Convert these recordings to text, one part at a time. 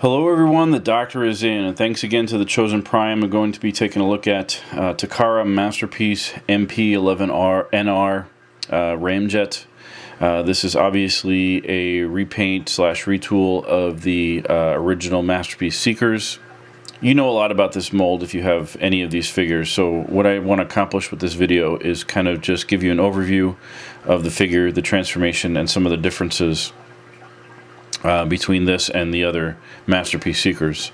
Hello everyone, the doctor is in, and thanks again to the Chosen Prime. I'm going to be taking a look at Takara Masterpiece MP-11NR Ramjet. This is obviously a repaint slash retool of the original Masterpiece Seekers. You know a lot about this mold if you have any of these figures, so what I want to accomplish with this video is kind of just give you an overview of the figure, the transformation, and some of the differences between this and the other Masterpiece Seekers.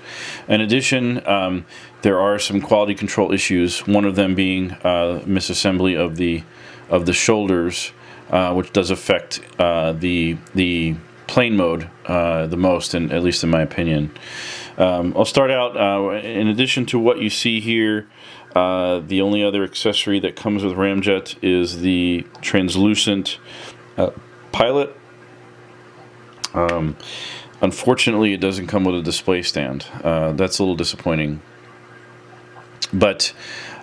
In addition, there are some quality control issues, one of them being misassembly of the shoulders, which does affect the plane mode the most, and at least in my opinion. I'll start out, in addition to what you see here, the only other accessory that comes with Ramjet is the translucent pilot. Unfortunately, it doesn't come with a display stand. That's a little disappointing. But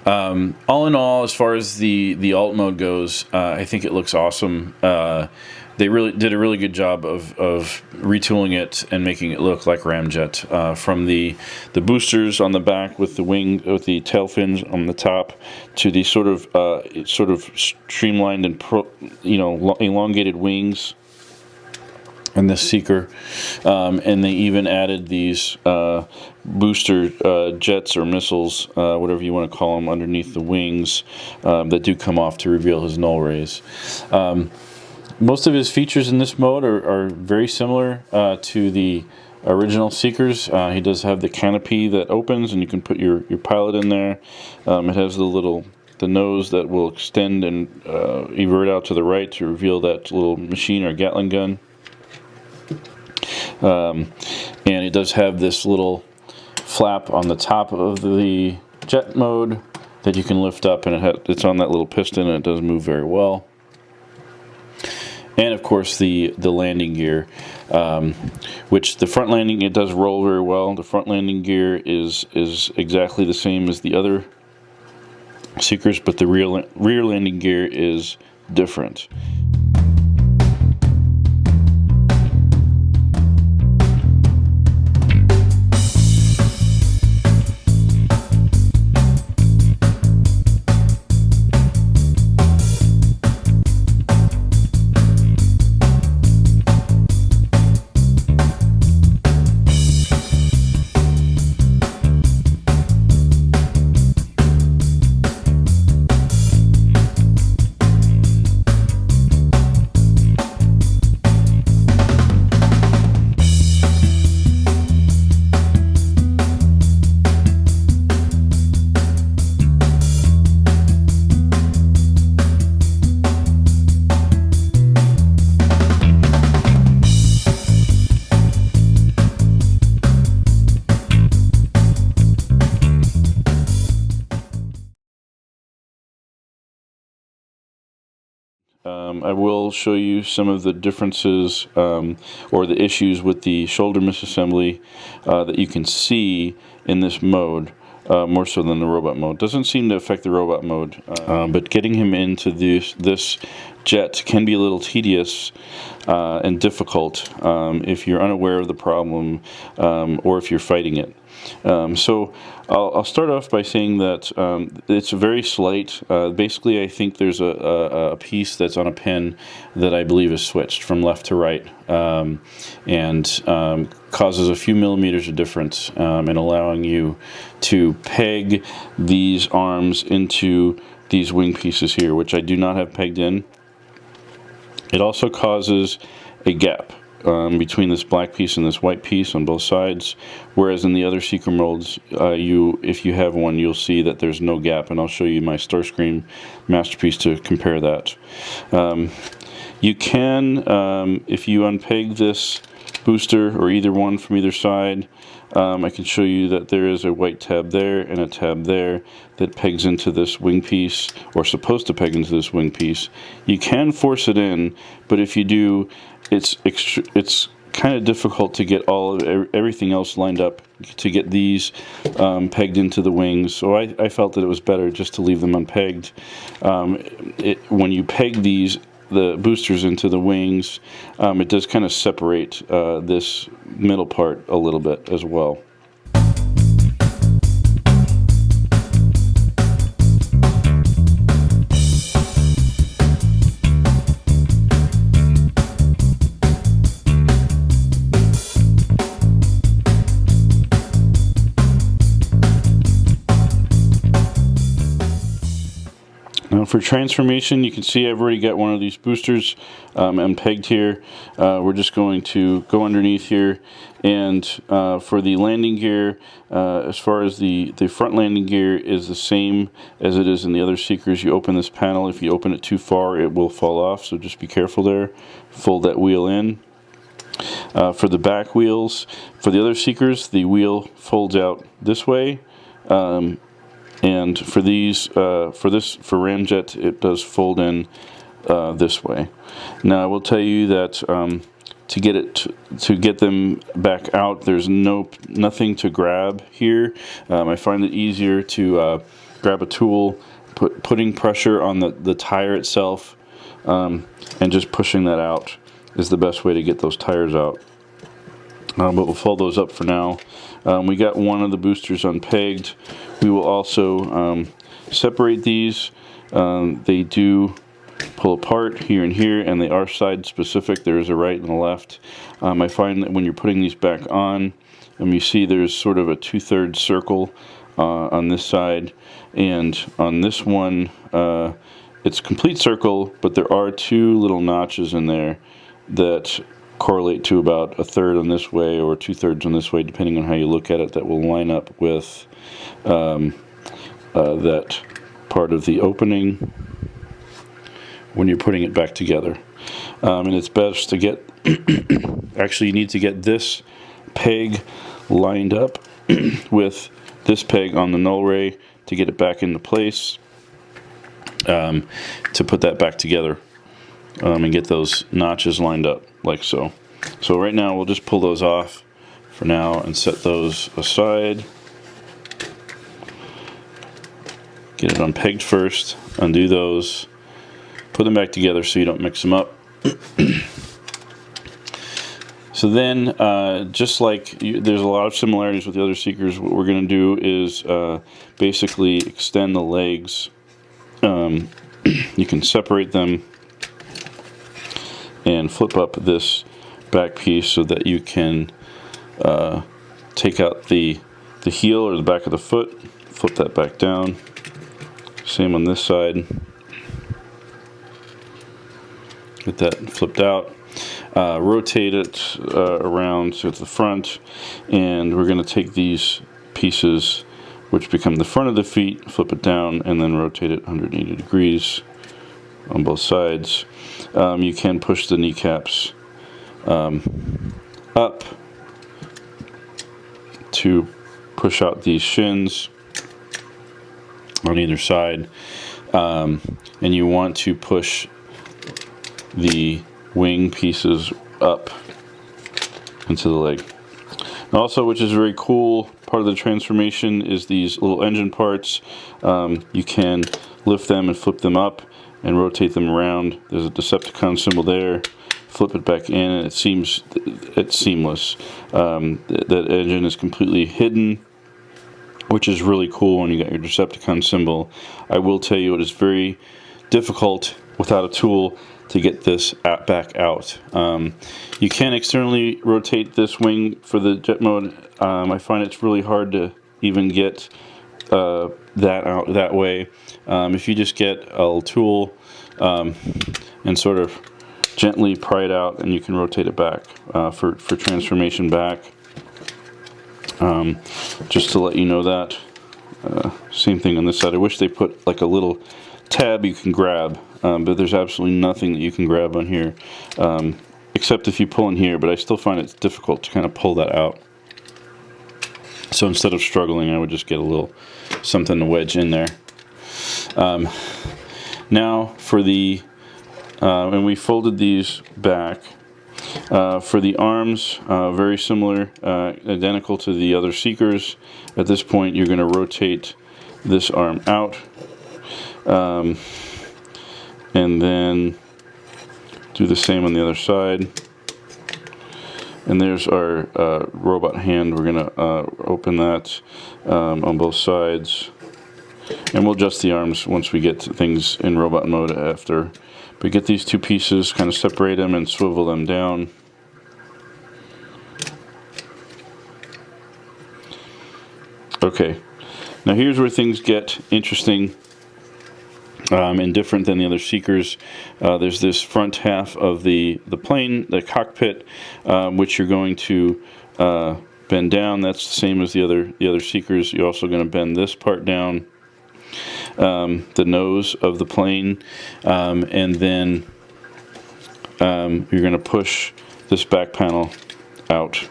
all in all, as far as the alt mode goes, I think it looks awesome. They really did a really good job of retooling it and making it look like Ramjet. From the boosters on the back with the wing, with the tail fins on the top, to the sort of streamlined and elongated wings and this Seeker, and they even added these booster jets or missiles, whatever you want to call them, underneath the wings that do come off to reveal his null rays. Most of his features in this mode are very similar to the original Seekers. He does have the canopy that opens and you can put your pilot in there. It has the nose that will extend and evert out to the right to reveal that little machine or Gatling gun. And it does have this little flap on the top of the jet mode that you can lift up, and it's on that little piston, and it does move very well. And of course the landing gear, which the front landing, it does roll very well. The front landing gear is exactly the same as the other Seekers, but the rear landing gear is different. I will show you some of the differences or the issues with the shoulder misassembly that you can see in this mode, more so than the robot mode. Doesn't seem to affect the robot mode, but getting him into this jet can be a little tedious and difficult if you're unaware of the problem or if you're fighting it. So I'll start off by saying that it's very slight. Basically, I think there's a piece that's on a pin that I believe is switched from left to right, and causes a few millimeters of difference in allowing you to peg these arms into these wing pieces here, which I do not have pegged in. It also causes a gap between this black piece and this white piece on both sides, whereas in the other Seeker molds, if you have one, you'll see that there's no gap, and I'll show you my Starscream Masterpiece to compare that. You can, if you unpeg this booster or either one from either side, I can show you that there is a white tab there and a tab there that pegs into this wing piece, or supposed to peg into this wing piece. You can force it in, but if you do, it's kind of difficult to get everything else lined up to get these pegged into the wings. So I felt that it was better just to leave them unpegged. When you peg these the boosters into the wings, it does kind of separate this middle part a little bit as well. Now for transformation, you can see I've already got one of these boosters and pegged here. We're just going to go underneath here, and for the landing gear, as far as the front landing gear is the same as it is in the other Seekers. You open this panel, if you open it too far it will fall off, so just be careful there. Fold that wheel in. For the back wheels, for the other Seekers, the wheel folds out this way. And for these, for Ramjet, it does fold in this way. Now I will tell you that to get them back out, there's nothing to grab here. I find it easier to grab a tool, putting pressure on the tire itself, and just pushing that out is the best way to get those tires out. But we'll fold those up for now. We got one of the boosters unpegged. We will also separate these. They do pull apart here and here, and they are side specific. There is a right and a left. I find that when you're putting these back on, you see there's sort of a 2/3 circle on this side, and on this one it's a complete circle, but there are 2 little notches in there that correlate to about 1/3 on this way or 2/3 on this way, depending on how you look at it, that will line up with that part of the opening when you're putting it back together. And it's best to get actually you need to get this peg lined up with this peg on the null ray to get it back into place, to put that back together, and get those notches lined up like so. So right now we'll just pull those off for now and set those aside. Get it unpegged first, undo those, put them back together so you don't mix them up. So then, just like there's a lot of similarities with the other Seekers, what we're going to do is basically extend the legs. You can separate them and flip up this back piece so that you can take out the heel or the back of the foot, flip that back down. Same on this side. Get that flipped out. Rotate it around to the front, and we're going to take these pieces which become the front of the feet, flip it down, and then rotate it 180 degrees on both sides. You can push the kneecaps up to push out these shins on either side, and you want to push the wing pieces up into the leg. And also, which is very cool, part of the transformation is these little engine parts. You can lift them and flip them up and rotate them around. There's a Decepticon symbol there. Flip it back in, and it's seamless. That engine is completely hidden, which is really cool when you got your Decepticon symbol. I will tell you, it is very difficult without a tool to get this back out. You can externally rotate this wing for the jet mode. I find it's really hard to even get that out that way. If you just get a tool and sort of gently pry it out, and you can rotate it back for transformation back. Just to let you know that. Same thing on this side. I wish they put like a little tab you can grab, but there's absolutely nothing that you can grab on here, except if you pull in here, but I still find it difficult to kind of pull that out. So instead of struggling, I would just get a little something to wedge in there. Now for the, and we folded these back. For the arms, very similar, identical to the other Seekers. At this point, you're going to rotate this arm out, and then Do the same on the other side. And there's our robot hand. We're going to open that on both sides. And we'll adjust the arms once we get things in robot mode after. But get these two pieces, kind of separate them and swivel them down. Okay, now here's where things get interesting and different than the other Seekers. There's this front half of the plane, the cockpit, which you're going to bend down. That's the same as the other Seekers. You're also going to bend this part down, the nose of the plane, and then you're going to push this back panel out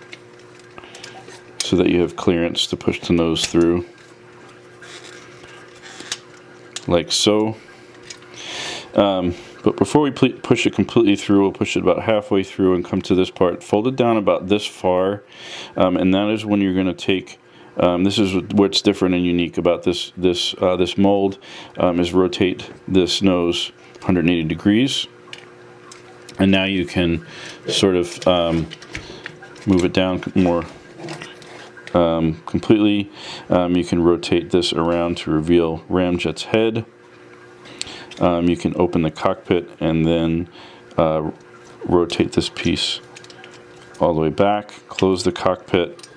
so that you have clearance to push the nose through, like so. But before we push it completely through, we'll push it about halfway through and come to this part, fold it down about this far, and that is when you're going to take. This is what's different and unique about this mold, is rotate this nose 180 degrees, and now you can sort of move it down more completely. You can rotate this around to reveal Ramjet's head. You can open the cockpit and then rotate this piece all the way back, close the cockpit.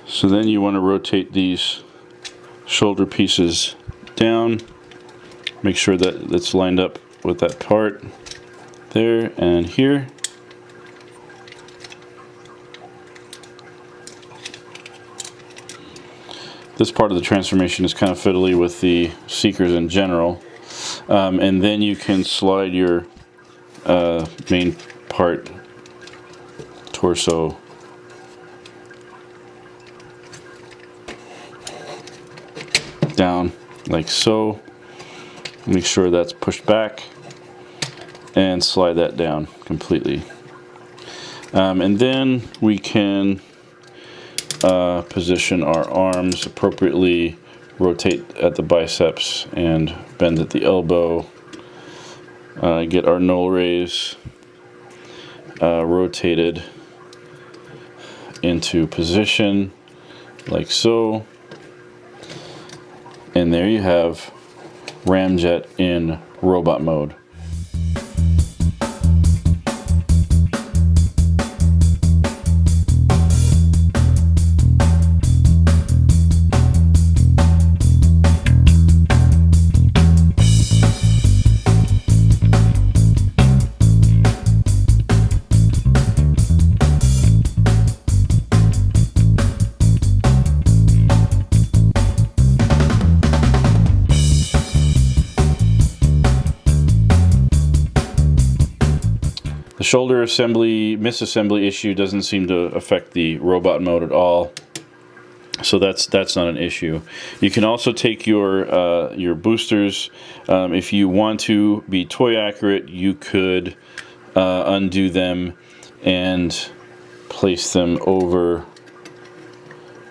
So then you want to rotate these shoulder pieces down, make sure that it's lined up with that part there and here. This part of the transformation is kind of fiddly with the Seekers in general. And then you can slide your main part, torso, down like so. Make sure that's pushed back and slide that down completely. And then we can position our arms appropriately, rotate at the biceps and bend at the elbow, get our null rays rotated into position like so, and there you have Ramjet in robot mode. The shoulder misassembly issue doesn't seem to affect the robot mode at all, so that's not an issue. You can also take your boosters. If you want to be toy accurate, you could undo them and place them over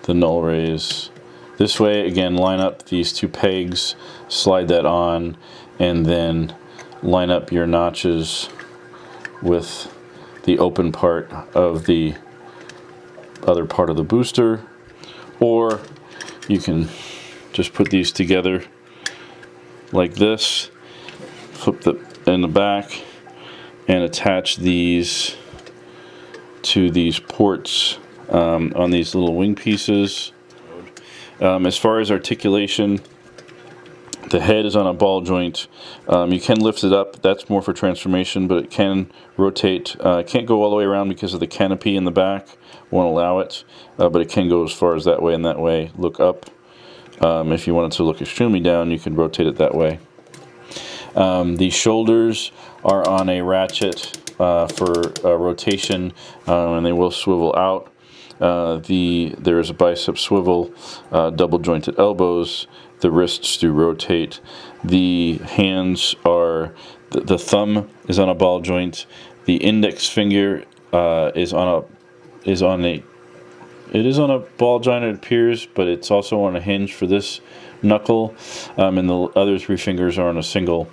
the null rays. This way, again, line up these two pegs, slide that on, and then line up your notches with the open part of the other part of the booster, or you can just put these together like this, flip the in the back, and attach these to these ports on these little wing pieces. As far as articulation, the head is on a ball joint. You can lift it up. That's more for transformation, but it can rotate. It can't go all the way around because of the canopy in the back. Won't allow it, but it can go as far as that way and that way. Look up. If you want it to look extremely down, you can rotate it that way. The shoulders are on a ratchet for rotation, and they will swivel out. There is a bicep swivel, double jointed elbows. The wrists do rotate. The hands are, the thumb is on a ball joint. The index finger is on a ball joint, it appears, but it's also on a hinge for this knuckle, and the other three fingers are on a single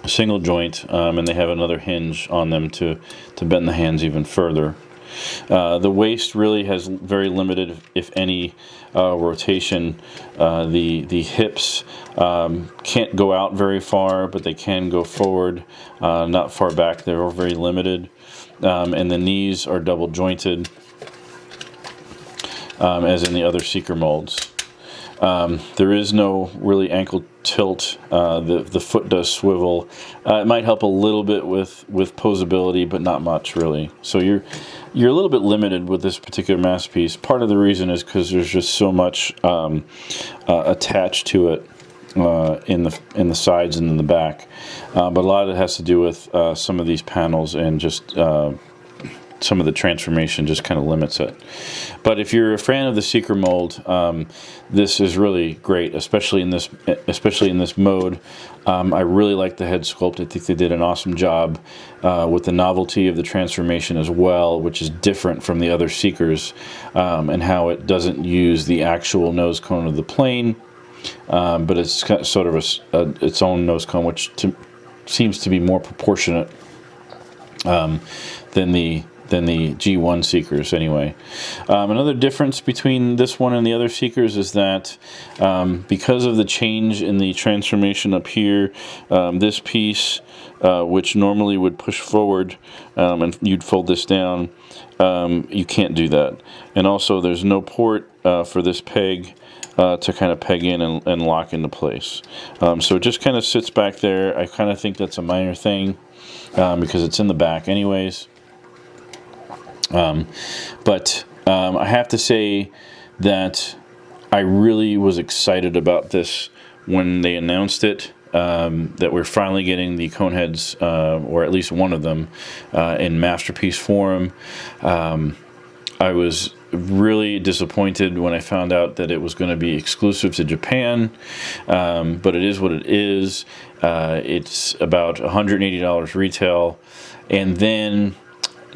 single joint, and they have another hinge on them to bend the hands even further. The waist really has very limited, if any, rotation. The hips can't go out very far, but they can go forward, not far back. They're very limited. And the knees are double jointed, as in the other Seeker molds. There is no really ankle tilt. The foot does swivel. It might help a little bit with posability, but not much really. So you're a little bit limited with this particular masterpiece. Part of the reason is because there's just so much attached to it in the sides and in the back. But a lot of it has to do with some of these panels and just some of the transformation just kind of limits it. But if you're a fan of the Seeker mold, this is really great, especially in this mode. I really like the head sculpt. I think they did an awesome job with the novelty of the transformation as well, which is different from the other Seekers, and how it doesn't use the actual nose cone of the plane, but it's sort of its own nose cone, which seems to be more proportionate than the G1 Seekers anyway. Another difference between this one and the other Seekers is that because of the change in the transformation up here, this piece, which normally would push forward and you'd fold this down, you can't do that. And also there's no port for this peg to kind of peg in and lock into place. So it just kind of sits back there. I kind of think that's a minor thing because it's in the back anyways. But I have to say that I really was excited about this when they announced it, that we're finally getting the cone heads, or at least one of them, in masterpiece form. I was really disappointed when I found out that it was going to be exclusive to Japan, but it is what it is. It's about $180 retail, and then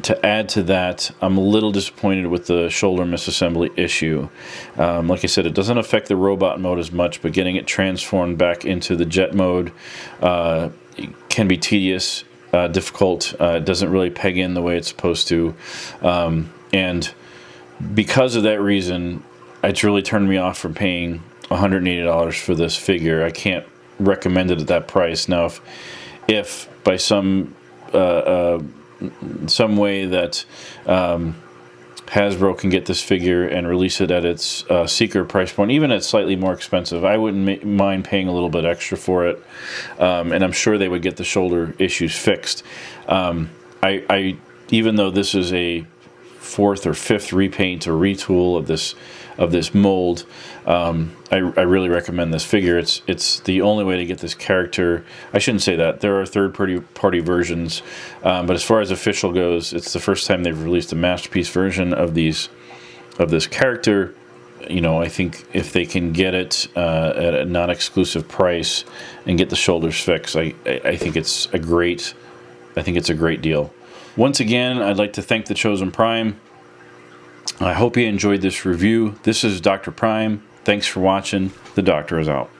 to add to that, I'm a little disappointed with the shoulder misassembly issue. Like I said, it doesn't affect the robot mode as much, but getting it transformed back into the jet mode can be tedious, difficult. It doesn't really peg in the way it's supposed to. And because of that reason, it's really turned me off from paying $180 for this figure. I can't recommend it at that price. Now, if by some way that Hasbro can get this figure and release it at its Seeker price point, even at slightly more expensive, I wouldn't mind paying a little bit extra for it, and I'm sure they would get the shoulder issues fixed. I even though this is a fourth or fifth repaint or retool of this mold, I really recommend this figure. It's the only way to get this character. I shouldn't say that. There are third-party versions, but as far as official goes, it's the first time they've released a masterpiece version of this character. You know, I think if they can get it at a non-exclusive price and get the shoulders fixed, I think it's a great deal. Once again, I'd like to thank the Chosen Prime. I hope you enjoyed this review. This is Dr. Prime. Thanks for watching. The Doctor is out.